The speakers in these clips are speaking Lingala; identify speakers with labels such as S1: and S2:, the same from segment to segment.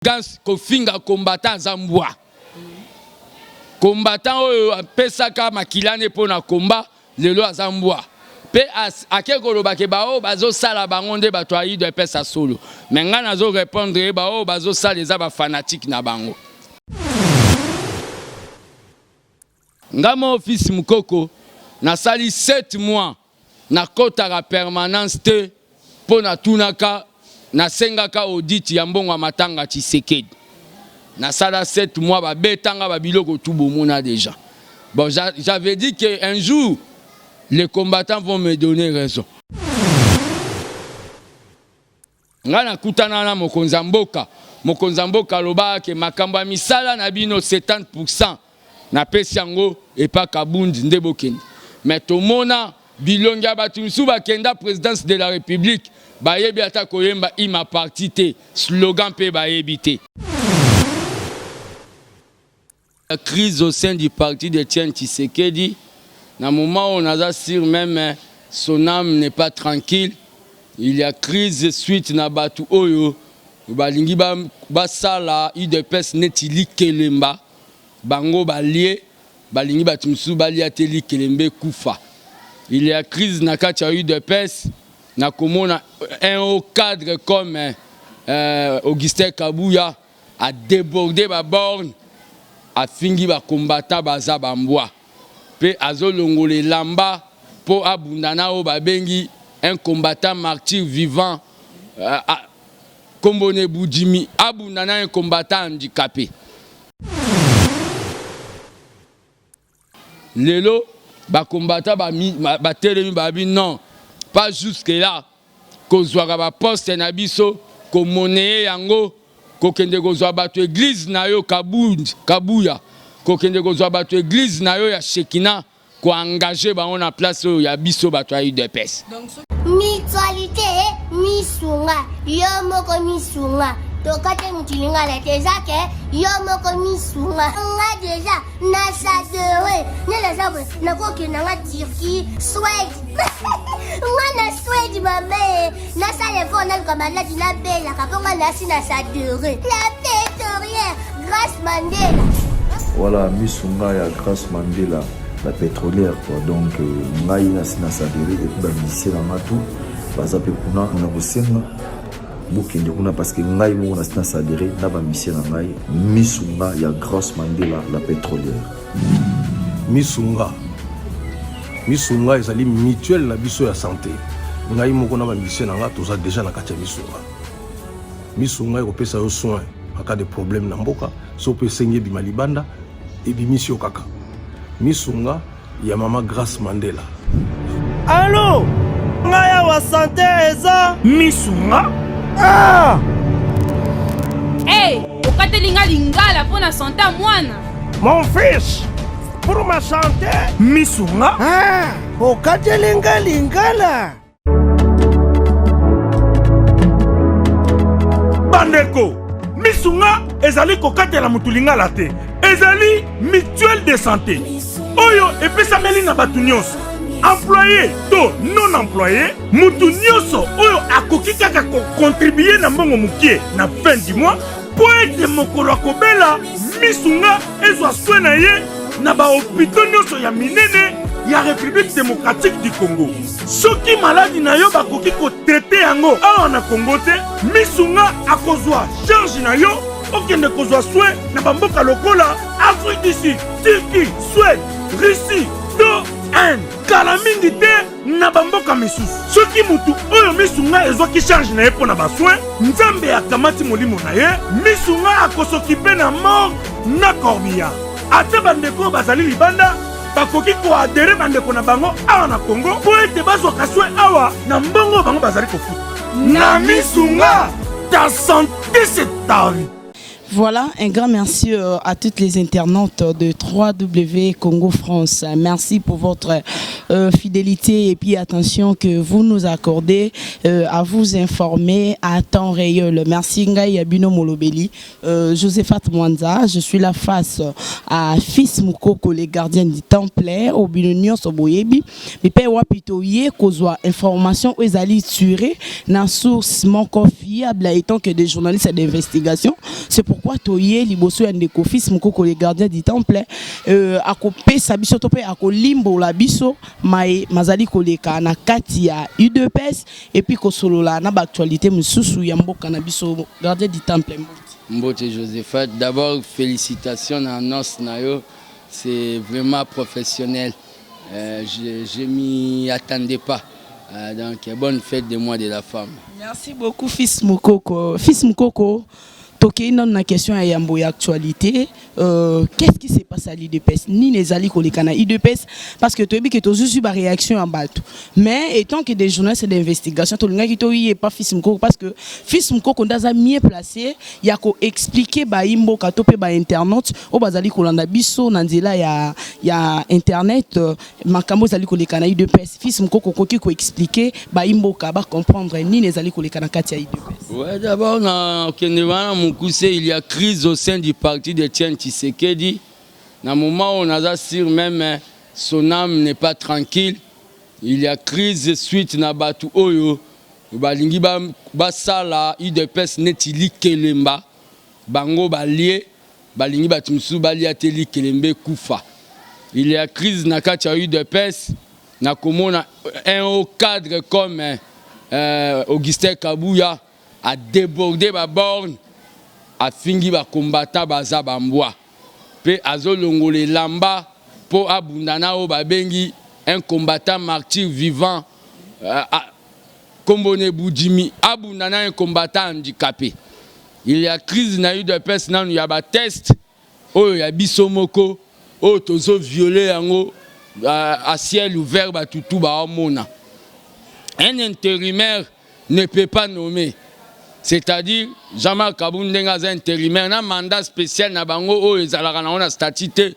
S1: Gans kofinga combattant Zambwa. Combattant oyo pesaka makilane pona combat lelo Zambwa. Pe akeko lobake bao bazo sala bango nde bato ayi de pesa solo. Mais nga nazo répondre bao bazo sala eza ba fanatique na bango. Nga mo office mukoko na sali 7 mois na kota la permanence te pona tunaka na sengaka audit ya mbongo matanga Tshisekedi. Na sala 7 mois ba betanga ba biloko tout bomona déjà. Bon, j'avais dit que un jour les combattants vont me donner raison. Ngana kutana na mokonza mboka loba ke makamba misala na bino 70% na pesi yango et pas kabundi ndebokeni. Mais tomona bilonga batu misu bakenda présidence de la République bayebi ata koyemba ima parti te slogan pe bayebi te. La crise au sein du parti de Etienne Tshisekedi, dans le moment où on a sûr même son âme n'est pas tranquille, il y a crise suite na batu oyo balingi ba sala UDPS netili kelemba bango balie balingi batu misu balia teli kelembe kufa. Il y a crise na kati ya UDPS na komona un haut cadre comme Augustin Kabouya a débordé ba borne a fingi ba combattant baza bambwa pe azolongole lamba po abundana o babengi un combattant martyr vivant Kombone Boudjimi abundana un combattant handicapé. Lelo ba combattant ba telemi babi non pas jusque là kozwaka ba poste na biso ko monnaie yango ko kende kozwa bato église na yo Kabuya ko kende kozwa bato église na yo ya Shekina ko engager ba on en place ya biso bato ya UDPS.
S2: Mutualité misunga yo moko misunga tokate mutilinga la tezake yo moko misunga nga déjà na sadere ne la sabre na ko kinanga Turquie Suède nga na Suède mame na sale fona comme la dina bella kaponga na sina sadere la pétrolière Grâce Mandela.
S3: Voilà misunga ya Grâce Mandela la pétrolière quoi. Donc ngai na sina sadere et puis ba mission na matu bazape kuna na kosenga bokende kuna parce que ngai mo na sina sadere na ba mission na ngai misunga ya Grâce Mandela la pétrolière.
S4: Misunga ezali mutuelle na biso ya santé. Ngai moko na ba mission na nga toza déjà na kati ya misunga ekopesa yo soin en cas de problème na mboka so pe sengi bima libanda et bimisio kaka. Misunga ya mama Grâce Mandela.
S5: Allô ngaya wa santé eza misunga.
S6: Hey, okatelinga lingala pona santé mwana.
S5: Mon fils, pour ma santé misunga. Okatelinga lingala. Bandeko, misunga ezali kokatela mutu lingala te. Ezali mutuelle de santé. Oyo epesameli na batu nyonso. Employé to non employé, mutu nyonso oyo akoki kaka ko contribuer na mbongo mukie na fin du mois po ete mokolo akobela misunga ezwa soin na ye na ba hôpitaux nyonso ya minene ya République démocratique du Congo. Soki maladi na yo bakoki ko traiter yango awa na Congo te, misunga akozwa charge na yo okende kozwa soin na bamboka lokola Afrique du Sud, Turquie, Suède, Russie, to Inde. Kala mingi te na bamboka misusu. Soki mutu oyo misunga ezwaki charge na ye pona basoin, nzambe akamati molimo na ye, misunga akosokipe na mort na corbillard. Ate bandeko bazali libanda bakoki ko adere bandeko na bango awa na Congo po ete bazwaka soin awa na mbongo bango bazali kofuta. Na misunga, ta santé c'est ta vie.
S7: Voilà, un grand merci à toutes les internautes de 3W Congo France. Merci pour votre fidélité et puis attention que vous nous accordez à vous informer à temps réel. Merci Ngai Abino Molobeli, Josephat Mwanza. Je suis la face à Fils Moukoko, les gardiens du temple, au Binonion Soboyebi. Mais pe wapitoye kozwa information aux ali turé na source mon fiable étant que des journalistes d'investigation. C'est pourquoi toye liboso ya ndeko Fils Moukoko les gardiens du temple akope sabiso tope akolimbo la biso mai mazali koleka na kati ya UDPS et puis kosolola na ba actualité mususu ya mboka na biso gardien du temple
S1: Mbote Josephat, d'abord félicitations à nos nayo, c'est vraiment professionnel. Je m'y attendais pas. Donc bonne fête de mois de la femme.
S7: Merci beaucoup Fils Moukoko. Fils Moukoko, toké non na question à yambo actualité. Qu'est-ce qui s'est passé à l'IDPS? Ni les alliés kolekana IDPS parce que tu as vu que tu as juste eu une réaction en bas. Mais étant que des journalistes d'investigation, tu as dit pas Fils Moukoko parce que Fils Moukoko on a mieux placé. Il y a qu'à expliquer ba imbo katope ba internet au bazali kolanda biso nandela ya internet makambo zali kolekana IDPS. Fils Moukoko koki ko expliquer ba imbo ka ba comprendre ni les alliés kolekana kati ya IDPS.
S1: Ouais, d'abord na Kendevana Mukuse, il y a crise au sein du parti de Tiens Tshisekedi. Dans le moment où on a sûr même son âme n'est pas tranquille, il y a crise suite na batu oyo balingi ba sala IDPS netili kelemba bango balie balingi batumsu balia teli kelembe kufa. Il y a crise na kati ya UDPS na komona un haut cadre comme Augustin Kabouya a débordé ba borne a fingi ba combattant baza bambwa pe azolongole lamba po abundana o babengi un combattant martyr vivant Kombone Boudjimi abundana un combattant handicapé. Il y a crise na UDPS nan ya ba test oyo ya bisomoko o tozo violer yango à ciel ouvert ba tutu ba omona. Un intérimaire ne peut pas nommer. C'est-à-dire, Jean-Marc Kaboun Dengaza intérimaire, un mandat spécial na bango o ezalaka na ona statité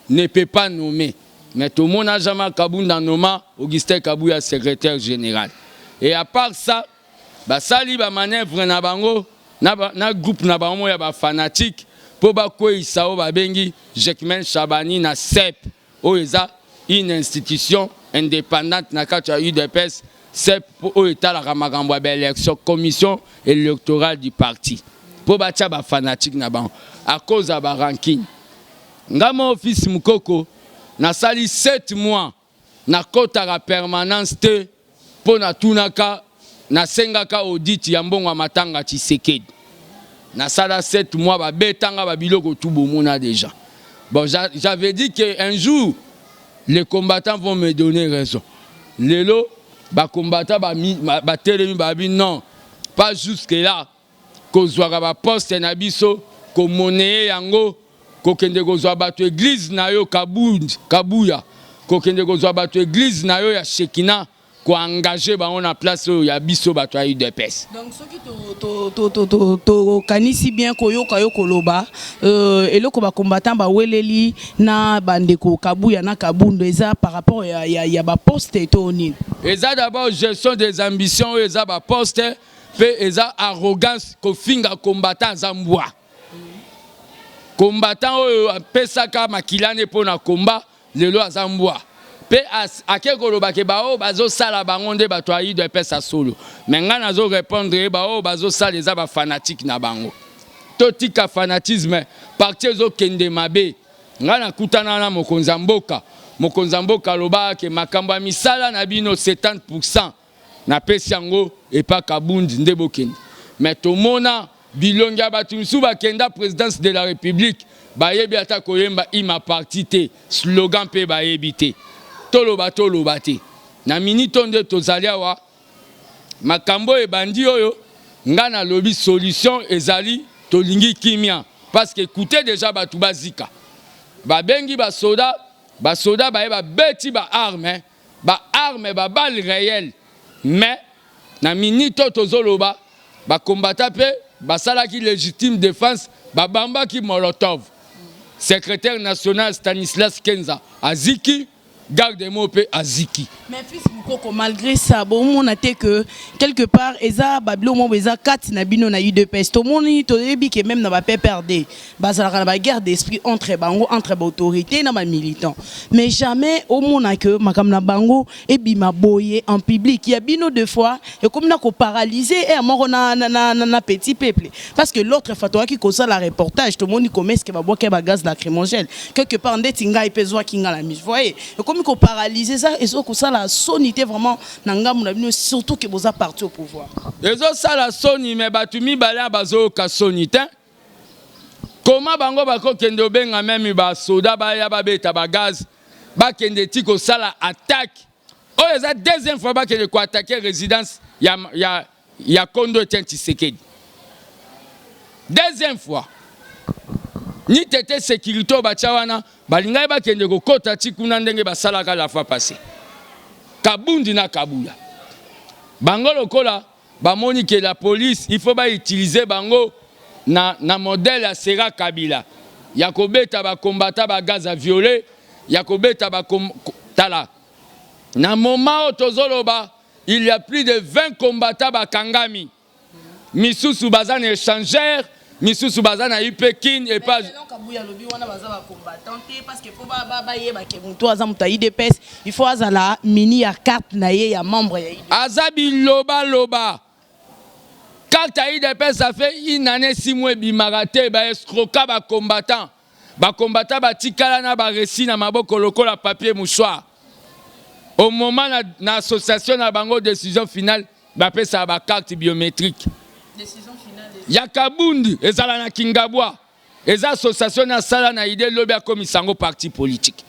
S1: ne peut pas nommer. Mais tout le monde a Jean-Marc Kaboun dans noma Augustin Kabouya secrétaire général. Et à part ça, ba sali ba manœuvre na bango na groupe na bango ya ba fanatique pour ba ko isao ba bengi Jekmen Chabani na CEP o eza une institution indépendante na kati ya UDPS. C'est pour l'état la élection commission électorale du parti. Pour bâtir les fanatiques à cause de la ranking. Ngamo Fils Moukoko na sali 7 mois na kota la permanence pour na tunaka na sengaka audit ya mbongo matanga Tshisekedi. Na sala 7 mois ba betanga ba biloko tout bomona déjà. Bon, j'avais dit qu'un jour les combattants vont me donner raison. Lelo ba combattant ba telemi ba bi non pas jusque là kozwaka ba poste na biso ko monnaie yango ko kende kozwa ba to église na yo Kabuya ko kende kozwa ba to église na yo ya Shekina ko engager ba on en place ya biso ba to ya UDPS.
S7: Donc ce qui to kanisi bien koyoka yo koloba eloko ba combattant ba weleli na bandeko Kabuya na Kabundo eza par rapport ya ba poste to nini.
S1: Eza d'abord gestion des ambitions eza ba poste pe eza arrogance ko finga combattant zambwa. Combattant oyo pesaka makilane pona combat lelo azambwa. Pe akeko lobake ba o bazo sala bango nde bato ayi de pesa solo. Menga nazo répondre ba o bazo sala eza ba fanatique na bango. Totika fanatisme parti ezo kende mabe. Nga na kutana na mokonza mboka loba ke makambo misala na bino 70% na pesi yango et pas Kabundi nde bokende. Mais tomona bilonga batu msu bakenda présidence de la République ba yebi ata koyemba ima parti te slogan pe ba yebite. Toloba te. Na minute nde tozali awa makambo ebandi oyo nga na lobi solution ezali tolingi kimia parce que écoutez déjà batu bazika. Ba bengi ba soda ba beti ba arme ba balle réelle mais na minute tozoloba ba combattant pe basala qui légitime défense babamba qui Molotov secrétaire national Stanislas Kenza aziki garde mo pe aziki.
S7: Mais fils Mukoko, malgré ça, bon, on a été que quelque part, Eza Babilo mo Eza 4 nabino na UDPS. Tout le monde est que même n'a pas perdu. Bazala la guerre d'esprit entre bango, entre autorité na ba militants. Mais jamais au monde a que makam na bango et bima boye en public. Il y a bino deux fois et comme na ko paralysé et mort na petit peuple. Parce que l'autre fois toi qui cause la reportage, tout le monde commence que va boire que gaz lacrymogène. Quelque part ndetinga ipezwa kinga la mise. Voyez. Comme qu'on paralyser ça et ça la sonité vraiment surtout que vous a parti au pouvoir.
S1: Et ça la soni mais batumi bala bazo ka sonité. Comment bango bako kendo benga même ba soda ba ya ba beta ba gaz ba kende tiko sala attaque. Oh eza deuxième fois ba kende ko attaquer résidence ya Kondo Tshisekedi. Deuxième fois. Ni tete sécurité bachawana balingai bakende ko kota tikuna ndenge basalaka la fois passée. Kabundi na Kabuya. Bango lokola bamoni que la police il faut ba utiliser bango na modèle ya Sera Kabila. Yakobeta ba combattant ba gaz à violer, yakobeta ba tala. Na moment tozoloba, il y a plus de 20 combattants ba kangami. Misusu bazan échangeur Misusu baza na Pekin et pas parce que faut ba yeba ke muntu aza muta IDPS il faut azala mini ya carte na ye ya membre ya IDPS azabi loba carte ya IDPS ça fait une année 6 mois bimarate ba escroquer ba combattant ba tikala na ba récit na maboko lokola papier mouchoir au moment na association na bango décision finale ba pesa ba carte biométrique décision finale Yakabundi ezala na Kingabwa eza association na sala na idée lobby comme sango parti politique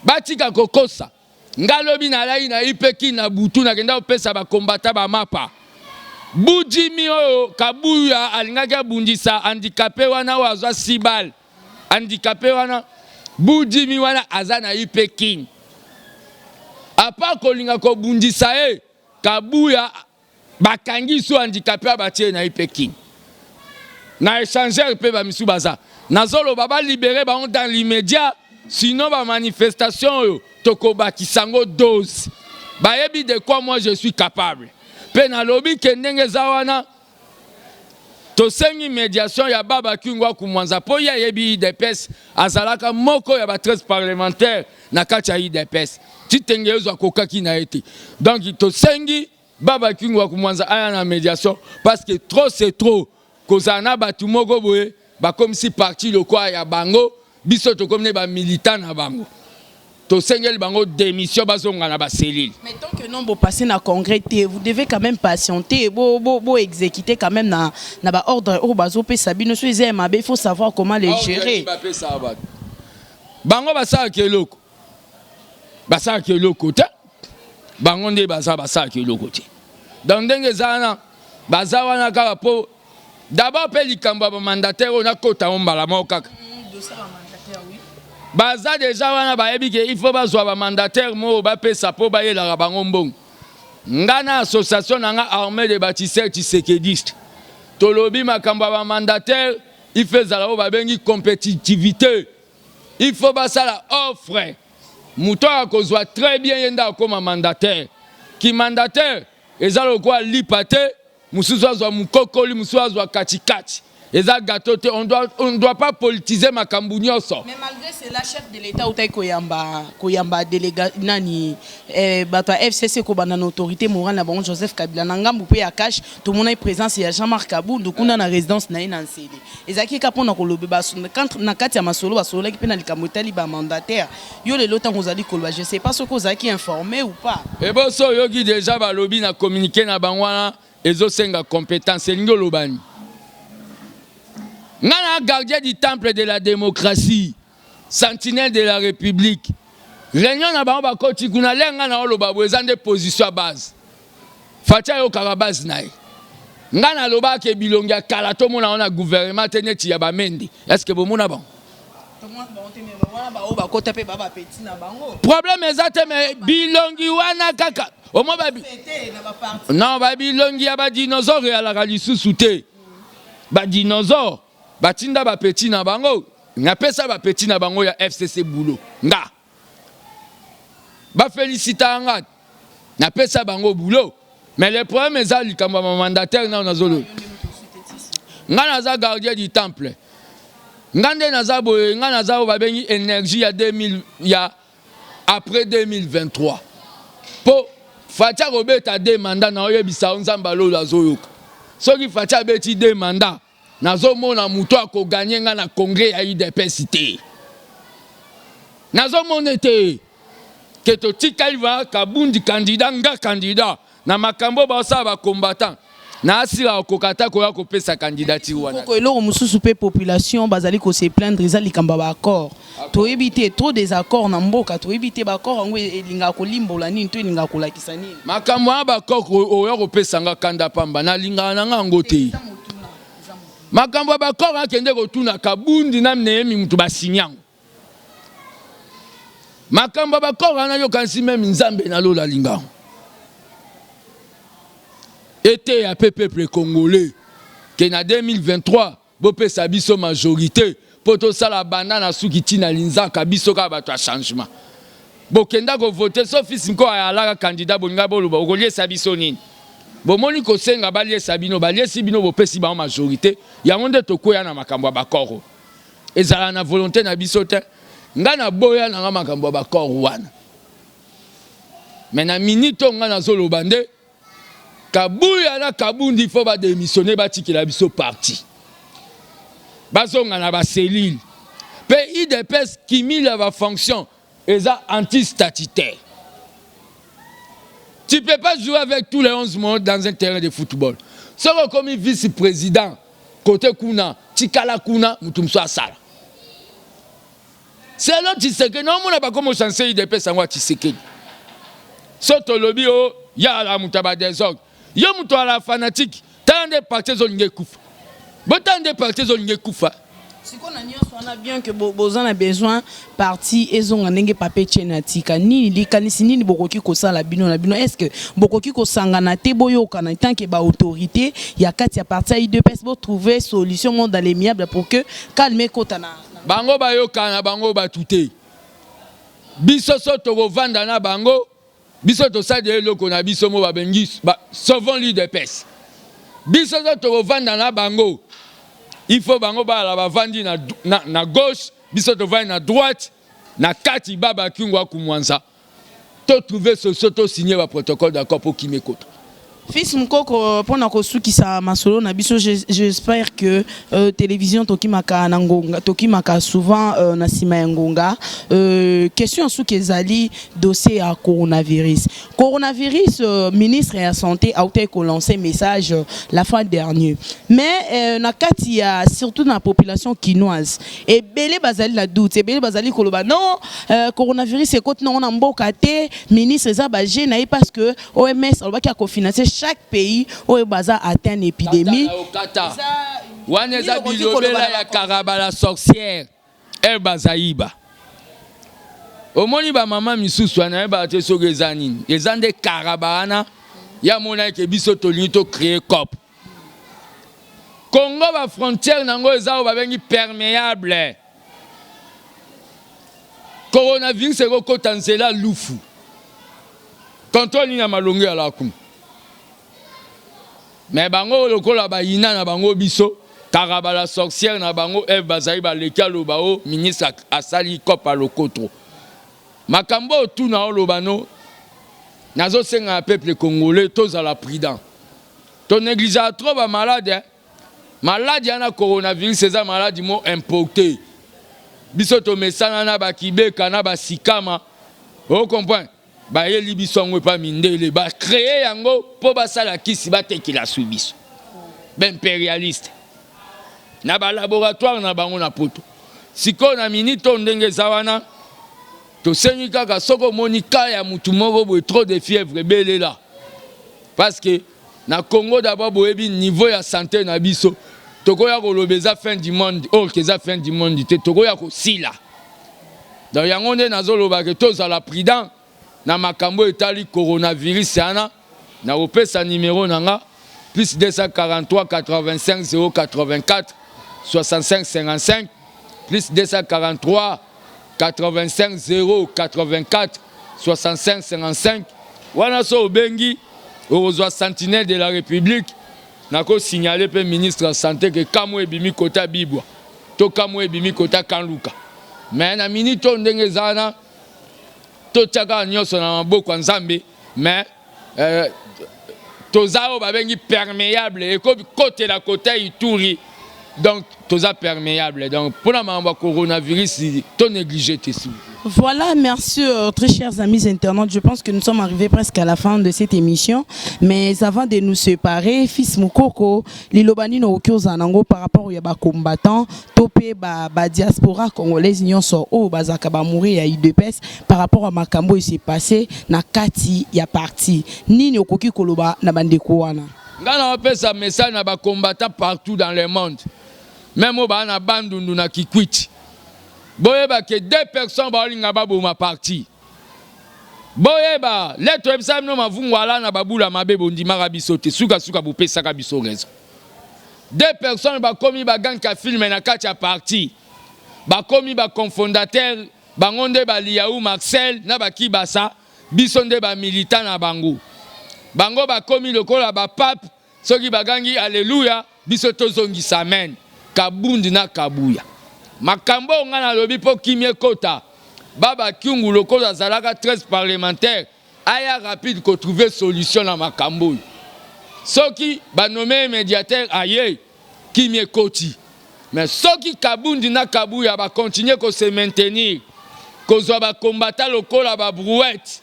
S1: batika kokosa ngalobi na lai na ipeki na butu na kenda opesa ba combattant ba mapa Budimi oyo Kabuya alingaka bundisa handicapé wana wazwa sibal handicapé wana Budimi wana azana ipeki apa kolinga ko bundisa Kabuya bakangi so handicapé abatie na ipeki na échangeur pe ba misu baza nazolo baba libérer ba dans l'immédiat sinon ba manifestation tokoba kisango dose ba yebi de quoi moi je suis capable pe na lobi ke ndenge zawana to sengi médiation ya baba kingwa kumwanza po ya yebi IDPS azalaka moko ya ba 13 parlementaire na kati ya IDPS titengezo akokaki na ete donc to sengi baba kingwa kumwanza aya na médiation parce que trop c'est trop kozana batu moko boye ba comme si parti le quoi ya bango biso to comme ne ba militant na bango to sengel bango démission bazonga na ba cellule.
S7: Mais tant que non bo passer na congrès vous devez quand même patienter bo exécuter quand même na ba ordre o bazo pe sabino so ezema il faut savoir comment les gérer.
S1: Bango basa keloko te bango nde basa keloko te dans ndenge zana bazawana kaka po d'abord pe likambo ba mandataire on a kota ombala moka baza déjà wana ba yebi ke il faut bazwa ba mandataire mo ba pesa po ba yela bango mbongo ngana association nanga armée de bâtisseurs tshisekedistes tolobi makambo ba mandataire il fait zala ba bengi compétitivité il faut basa la offre muto akozwa très bien yenda comme mandataire qui mandataire ezalo quoi lipate mususu azwa mukokoli mususu azwa katikati eza gâteau te on doit pas politiser makambu nyonso.
S7: Mais malgré cela chef de l'état utay koyamba délégat nani bato FCC ko bana autorité morale na bango Joseph Kabila na ngambu pe ya cash tout mon présence ya Jean-Marc Kabundu kuna na résidence na ina nsele ezaki kapona ko lobe ba quand na kati ya masolo basolo ki pe na likamotali ba mandataire yo le lota ngozali ko je sais pas ce que ozaki informé ou pas
S1: et bon so yo ki déjà ba lobby na communiquer na bangwana ezosenga compétence elingo lobani ngana gardien du temple de la démocratie sentinelle de la république réunion na bango bakoti kuna lenga na oloba bweza nde position à base fatia yo kaka base nae ngana loba ke bilongi ya kala to mona na gouvernement teneti ya bamende est-ce que bomona bon problème ezate mais bilongi wana kaka omo babi non babilongi ya ba dinosaure ya la lisusu te ba dinosaure batinda ba petit na bango na pesa ba petit na bango ya FCC boulot nga ba félicita nga na pesa bango boulot mais le problème est likambo mandataire na nazolo nga naza gardien du temple nga nde naza boye nga naza ba bengi énergie ya 2000 ya après 2023 po fatia robeta de mandat na oyebisa nzamba lo lazoyoka soki fatia beti de mandat nazomona muto akoganye nga na congrès ya UDPS te nazomona te ke totikali va kabundi candidat nga candidat na makambo basa ba combattant na asira okokata koya kopesa candidature wana
S7: ko eloko mususu pe population bazali ko se plaindre ezali kamba ba accord to éviter trop des accords na mboka to éviter ba accord ngo elinga ko limbola nini to elinga ko lakisa nini
S1: makambo ba accord oya kopesa nga kanda pamba na linga na ngo te makambo ba accord akende ko tuna kabundi na mnemi mutu basinyango makambo ba accord na yo kansi même nzambe na lola linga été à peuple congolais que na 2023 bopé sa biso majorité poto sala banana suki tina linzaka biso ka bato changement bokenda ko voter sauf sinko ala candidat bolinga boluba okolier sa biso nini bomoni ko senga balie sabino balie sibino bopé si ba majorité ya monde to koya na makambo ba koro ezala na volonté na biso te nga na boya na makambo ba koro wana mais na minute nga na zolo bande Kabuya na kabundi faut ba démissionner ba tikela biso parti. Bazonga na ba cellule. Pays de pes qui mis la fonction eza anti-statutaire. Tu peux pas jouer avec tous les 11 monde dans un terrain de football. Soko comme vice-président côté kuna, tikala kuna mutumso asala. C'est là tu sais que non mon pas comme chancelier de pes angwa Tshisekedi. Soto lobby o ya la mutaba désordre. Yo muto ala fanatique tande parti zolinge kufa botande parti zolinge kufa
S7: sikona nyonso wana bien que bozan a besoin parti ezonga ndenge pape chenatika nini likanisi nini bokoki kosala bino na bino est-ce que bokoki kosangana te boyoka na tant que ba autorité ya kati ya parti IDPS bo trouver solution monde dans l'amiable pour que calmer kota na
S1: bango bayoka na bango batute biso soto ko vanda na bango biso to sa de loko na biso mo babengi sauvons l'UDPS biso to vanda na bango il faut bango ba la bavandi na gauche biso to vanda na droite na kati baba kingwa kumwanza to trouver ce soto signer ba protocole d'accord pour kimekota
S7: Fils Mkoko pona kosukisa masolo na biso j'espère que télévision tokimaka na ngonga tokimaka souvent na sima ya ngonga question suki ezali dossier à coronavirus ministre de la santé a été lancé message la fin dernier mais na kati ya surtout na population quinoise et belé bazali la doute et belé bazali koloba non coronavirus est côté na mboka te ministre za ba gêné parce que OMS alobaki a financer chaque pays où il a atteint une épidémie.
S1: Waneza bilobela ya karabala sorcière el bazaïba. Omoni ba mama misusu na ba te sogezani. Ezande karabana ya mona ke biso tolito créer cop. Congo ba frontière nango ezao ba bengi perméable. Coronavirus eko kotanzela lufu. Contrôle na malongi ala kum. Mais bango lokola ba ina na bango biso karabala sorcière na bango Eve bazai ba leki alobao ministre asali kopa lokoto makambo tout na olobano nazo senga peuple congolais tous à la prudent to négliger trop ba malade maladie na coronavirus c'est maladie mo importé biso to mesana na ba kibeka na ba sikama on comprend ba yeli biso ngwe pa mindele ba créer yango po ba sala kisi ba tekila subiso ben impérialiste na ba laboratoire na bango na poto siko na minito ndenge zawana to sengi kaka soko monika ya mutu moko bo trop de fièvre belela parce que na Congo d'abord boyebi niveau ya santé na biso tokoya ko lobeza fin du monde que za fin du monde te tokoya ko sila donc yango nde nazoloba ke tous à la prudent na makambo etali coronavirus ana na opesa numéro nanga plus 243 85 084 65 55, plus 243 85 084 65 55. Wana so bengi aux sentinelles de la République. Nako signalé pe ministre de la santé que kamwe bimi kota bibwa to kamwe bimi kota kanluka. Mais na minute ndenge zana to tchaka nyoso na maboko nzambe mais tozao babengi perméable et côté la côté Ituri. Donc, tout ça perméable. Donc, pour la coronavirus, tout négligé.
S7: Voilà, merci très chers amis internautes. Je pense que nous sommes arrivés presque à la fin de cette émission. Mais avant de nous séparer, fils Moukoko, Lilobani no Zanango par rapport aux combattants, topé ba diaspora congolaise nyon so o bazaka ba mourir à UDPS par rapport à Makambo il s'est passé na kati ya parti. Nini okoki koloba na bandeko wana.
S1: Ngana opesa message na ba combattants partout dans le monde. Même au bas na bandundu na Kikwiti. Boyeba que 2 personnes ba linga ba boma parti. Boyeba lettre ebsa no mavungwala na babula mabe bondima rabiso te suka bu pesa ka biso rezo. 2 personnes ba komi ba gang ka filme na kati ya parti. Ba komi ba cofondateur bangonde ba Liaou Marcel na ba Kibasa biso nde ba militant na bango. Bango ba komi lokola ba pape soki bagangi alléluia biso tozongisa amen. Kabundi na kabuya makambo ngana lobi po kimie kota baba kiungu lokola zalaka 13 parlementaires aya rapide ko trouver solution na makambo soki ba nommé médiateur aye kimie koti mais soki kabundi na kabuya ba continuer ko se maintenir ko zo ba combattre lokola ba brouette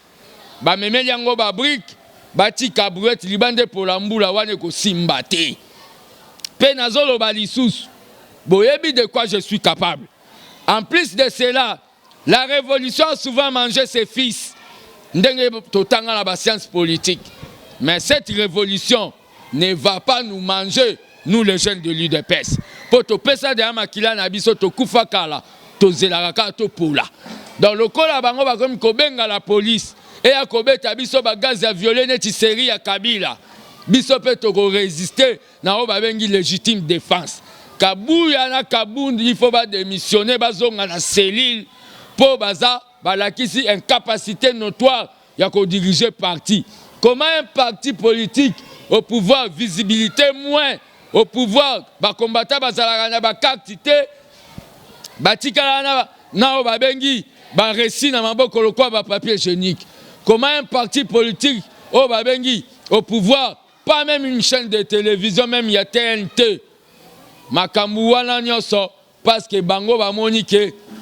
S1: ba memeli yango ba brique ba tika brouette libande pour la mbula wane ko simbate pe nazolo ba lisusu. Boyebi de quoi je suis capable. En plus de cela, la révolution a souvent mangé ses fils. Ndenge totanga la science politique. Mais cette révolution ne va pas nous manger, nous les jeunes de l'UDPS. Pour te pesa de amakila na biso to kufa kala, to zelaraka to pola. Dans le cas la bango ba comme kobenga la police et a kobeta biso ba gaz à violer neti série ya Kabila. Biso pe to résister na o ba bengi légitime défense. Kabuya na Kabundi, il faut démissionner, bazonga na cellule pour baza balakisi incapacité notoire ya ko diriger parti. Comment un parti politique au pouvoir visibilité moins au pouvoir ba combattant bazalaka na ba quantité batikala na ba bengi ba récit na maboko lokwa ba papier hygiénique. Comment un parti politique au ba bengi au pouvoir pas même une chaîne de télévision même il y a TNT. Makambu wana nyoso parce que bango ba monique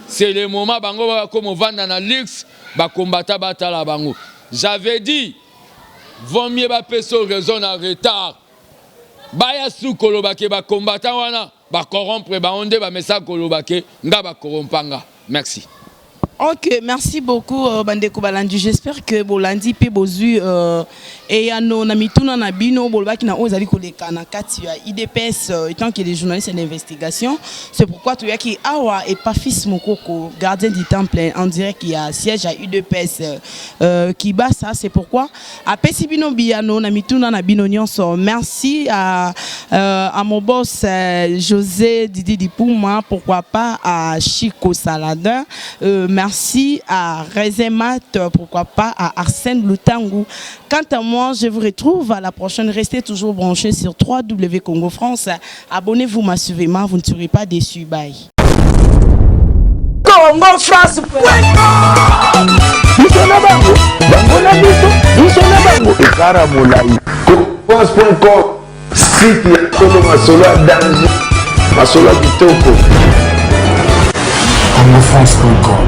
S1: c'est le moment bango ba comme vanda na luxe ba combattre batala bango. J'avais dit vaut mieux ba peso raison en retard. Ba ya su kolobake ba combattant wana ba corrompre ba onde ba message kolobake nga ba corrompanga. Merci.
S7: Ok, merci beaucoup Bandeko Balandi. J'espère que Bolandi pe bozu et ano na mituna na bino bolbaki na ozali koleka na kati ya IDPS étant que les journalistes d'investigation. C'est pourquoi tu y a qui awa et pas fils Mokoko, gardien du temple en direct qui a siège à IDPS qui bat ça. C'est pourquoi à Pesibino Biano na mituna na bino nyonso. Merci à mon boss José Didi Dipouma, pourquoi pas à Chico Saladin. Merci à Rezemat, pourquoi pas à Arsène Lutangu. Quant à moi, je vous retrouve à la prochaine. Restez toujours branchés sur 3W Congo France. Abonnez-vous massivement, vous ne serez pas déçus. Bye.
S8: Congo France. Congo France.